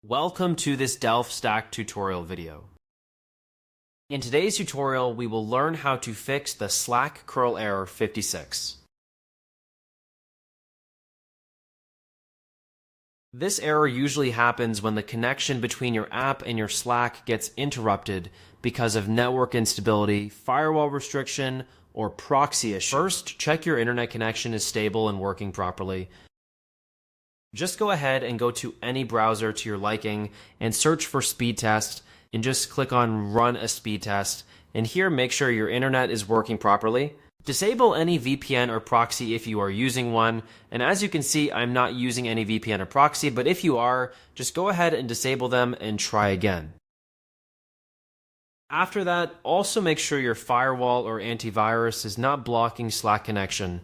Welcome to this Delph Stack tutorial video. In today's tutorial, we will learn how to fix the Slack curl error 56. This error usually happens when the connection between your app and your Slack gets interrupted because of network instability, firewall restriction, or proxy issue. First, check your internet connection is stable and working properly. Just go ahead and go to any browser to your liking and search for speed test and just click on run a speed test. And here, make sure your internet is working properly. Disable any VPN or proxy if you are using one. And as you can see, I'm not using any VPN or proxy, but if you are, just go ahead and disable them and try again. After that, also make sure your firewall or antivirus is not blocking Slack connection.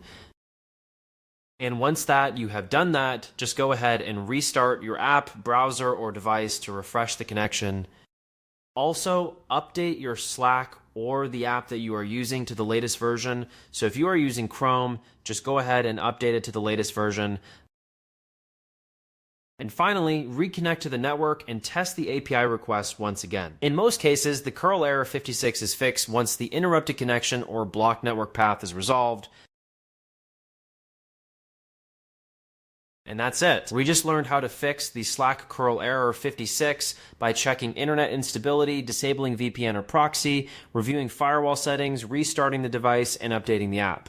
And once you have done that, just go ahead and restart your app, browser, or device to refresh the connection. Also, update your Slack or the app that you are using to the latest version. So if you are using Chrome, just go ahead and update it to the latest version. And finally, reconnect to the network and test the API request once again. In most cases, the curl error 56 is fixed once the interrupted connection or blocked network path is resolved. And that's it. We just learned how to fix the Slack curl error 56 by checking internet instability, disabling VPN or proxy, reviewing firewall settings, restarting the device, and updating the app.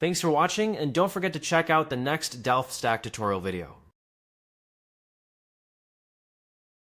Thanks for watching, and don't forget to check out the next Delph Stack tutorial video.